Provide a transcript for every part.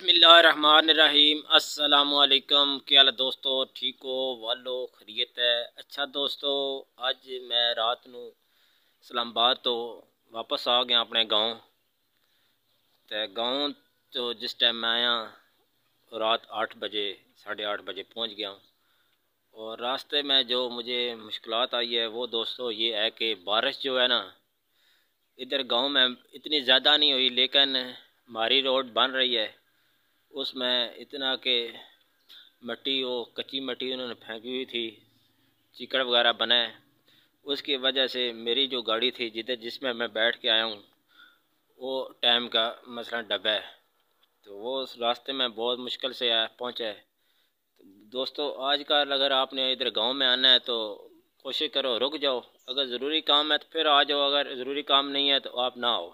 बिस्मिल्लाहिर्रहमानिर्रहीम। अस्सलामुअलैकुम। क्या हाल है दोस्तों, ठीक हो वालो, खैरियत है। अच्छा दोस्तों, आज मैं रात नू इस्लामाबाद तो वापस आ गया अपने गांव। तो गांव तो जिस टाइम मैं आया रात 8 बजे 8:30 बजे पहुंच गया। और रास्ते में जो मुझे मुश्किलात आई है वो दोस्तों ये है कि बारिश जो है ना इधर गांव में इतनी ज़्यादा नहीं हुई, लेकिन हमारी रोड बन रही है उसमें इतना कि मिट्टी, वो कच्ची मिट्टी उन्होंने फेंकी हुई थी, चिकड़ वगैरह बना है। उसकी वजह से मेरी जो गाड़ी थी जिसमें मैं बैठ के आया हूँ वो टाइम का मसला डब्बा है, तो वो उस रास्ते में बहुत मुश्किल से पहुँचा है। तो दोस्तों आजकल अगर आपने इधर गांव में आना है तो कोशिश करो रुक जाओ, अगर ज़रूरी काम है तो फिर आ जाओ, अगर ज़रूरी काम नहीं है तो आप ना आओ,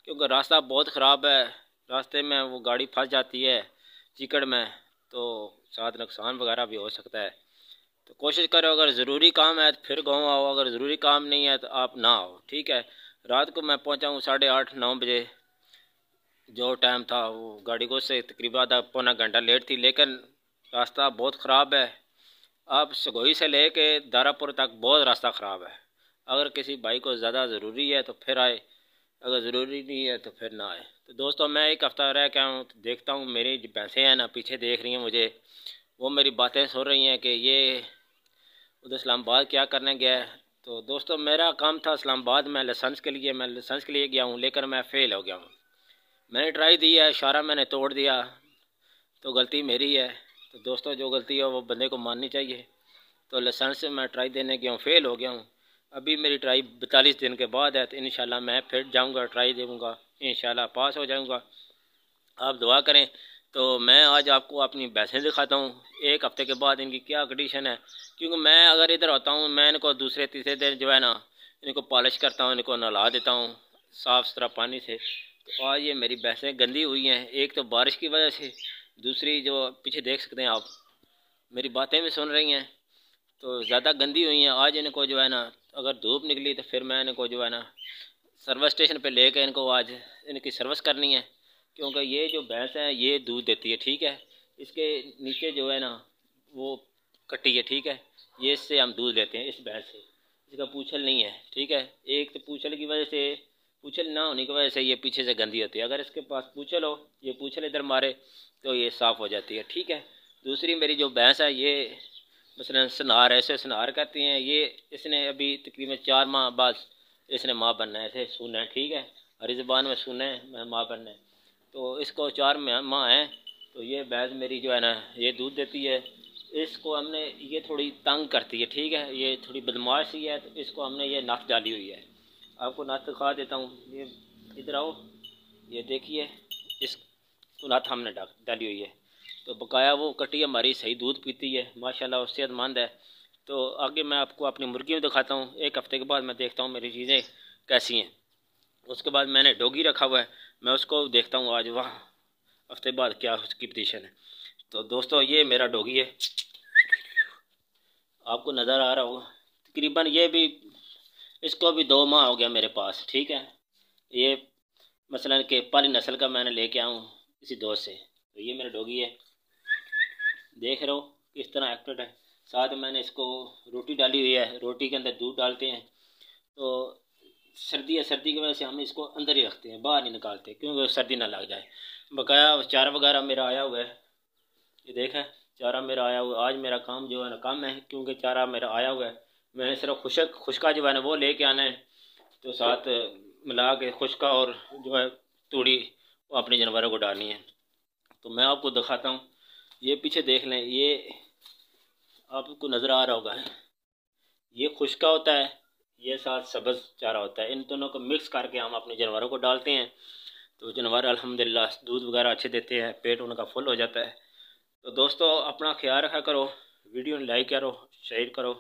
क्योंकि रास्ता बहुत ख़राब है। रास्ते में वो गाड़ी फंस जाती है चिकड़ में तो साथ नुकसान वगैरह भी हो सकता है। तो कोशिश करो अगर ज़रूरी काम है तो फिर गाँव आओ, अगर ज़रूरी काम नहीं है तो आप ना आओ, ठीक है। रात को मैं पहुंचा हूँ 8:30-9 बजे। जो टाइम था वो गाड़ी को से तकरीबन आधा पौना घंटा लेट थी, लेकिन रास्ता बहुत ख़राब है। आप सगोई से ले के दारापुर तक बहुत रास्ता ख़राब है। अगर किसी भाई को ज़्यादा ज़रूरी है तो फिर आए, अगर ज़रूरी नहीं है तो फिर ना आए। तो दोस्तों मैं एक हफ़्ता रह के आऊँ तो देखता हूँ मेरी जो भैंसें हैं ना पीछे देख रही हैं मुझे, वो मेरी बातें सुन रही हैं कि ये उधर इस्लामाबाद क्या करने गया है। तो दोस्तों मेरा काम था इस्लामाबाद में लाइसेंस के लिए, मैं लाइसेंस के लिए गया हूँ, लेकिन मैं फ़ेल हो गया हूँ। मैंने ट्राई दी है, इशारा मैंने तोड़ दिया, तो गलती मेरी है। तो दोस्तों जो गलती है वो बंदे को माननी चाहिए। तो लाइसेंस से मैं ट्राई देने गया हूँ, फ़ेल हो गया हूँ। अभी मेरी ट्राई 42 दिन के बाद है, तो इंशाल्लाह मैं फिर जाऊँगा, ट्राई दूँगा, इंशाल्लाह पास हो जाऊँगा। आप दुआ करें। तो मैं आज आपको अपनी भैंसें दिखाता हूँ एक हफ़्ते के बाद इनकी क्या कंडीशन है, क्योंकि मैं अगर इधर होता हूँ मैं इनको दूसरे तीसरे दिन जो है ना इनको पॉलिश करता हूँ, इनको नहला देता हूँ साफ़ सुथरा पानी से। तो आज ये मेरी भैंसें गंदी हुई हैं, एक तो बारिश की वजह से, दूसरी जो पीछे देख सकते हैं आप मेरी बातें भी सुन रही हैं, तो ज़्यादा गंदी हुई हैं। आज इनको जो है ना अगर धूप निकली तो फिर मैं इनको जो है ना सर्विस स्टेशन पे लेके इनको आज इनकी सर्विस करनी है, क्योंकि ये जो भैंस है ये दूध देती है, ठीक है। इसके नीचे जो है ना वो कट्टी है, ठीक है। ये इससे हम दूध लेते हैं इस भैंस से, इसका पूंछल नहीं है, ठीक है। एक तो पूंछल की वजह से, पूंछल ना होने की वजह से ये पीछे से गंदी होती है। अगर इसके पास पूंछल हो, ये पूंछल इधर मारे तो ये साफ़ हो जाती है, ठीक है। दूसरी मेरी जो भैंस है ये मसलन सनार है, ऐसे सनार कहती हैं। ये इसने अभी तकरीबन 4 माह बाद इसने माँ बनना है, ऐसे सुना है, ठीक है। हरी ज़बान में सुना है माँ बनना है। तो इसको 4 माह हैं। तो ये भैंस मेरी जो है ना ये दूध देती है। इसको हमने, ये थोड़ी तंग करती है, ठीक है, ये थोड़ी बदमाश ही है, तो इसको हमने ये नथ डाली हुई है। आपको नथ दिखा देता हूँ, ये इधर आओ, ये देखिए, इस नथ हमने डाली हुई है। तो बकाया वो कटी हमारी सही दूध पीती है माशाल्लाह, सेहतमंद है। तो आगे मैं आपको अपनी मुर्गियों दिखाता हूँ। एक हफ़्ते के बाद मैं देखता हूँ मेरी चीज़ें कैसी हैं। उसके बाद मैंने डॉगी रखा हुआ है, मैं उसको देखता हूँ आज वहाँ हफ्ते बाद क्या उसकी पोजीशन है। तो दोस्तों ये मेरा डॉगी है, आपको नज़र आ रहा होगा। तकरीबन ये भी, इसको भी 2 माह हो गया मेरे पास, ठीक है। ये मसलन के पाली नस्ल का मैंने लेके आऊँ किसी दोस्त से। तो ये मेरा डॉगी है, देख रहे हो किस तरह एक्टिव है। साथ में मैंने इसको रोटी डाली हुई है, रोटी के अंदर दूध डालते हैं। तो सर्दी है, सर्दी की वजह से हम इसको अंदर ही रखते हैं, बाहर नहीं निकालते, क्योंकि सर्दी ना लग जाए। बकाया चारा वगैरह मेरा आया हुआ है, ये देखा चारा मेरा आया हुआ है। आज मेरा काम जो है ना कम है, क्योंकि चारा मेरा आया हुआ है। मैंने सिर्फ खुशका जो है ना वो लेके आना है, तो साथ मिला के खुशका और जो है तूड़ी वो अपने जानवरों को डालनी है। तो मैं आपको दिखाता हूँ, ये पीछे देख लें, ये आपको नज़र आ रहा होगा, ये खुशका होता है, ये साथ सब्ज़ चारा होता है। इन दोनों को मिक्स करके हम अपने जानवरों को डालते हैं, तो जानवर अल्हम्दुलिल्लाह दूध वगैरह अच्छे देते हैं, पेट उनका फुल हो जाता है। तो दोस्तों अपना ख्याल रखा करो, वीडियो लाइक करो, शेयर करो।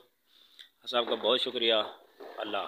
सबका बहुत शुक्रिया। अल्लाह।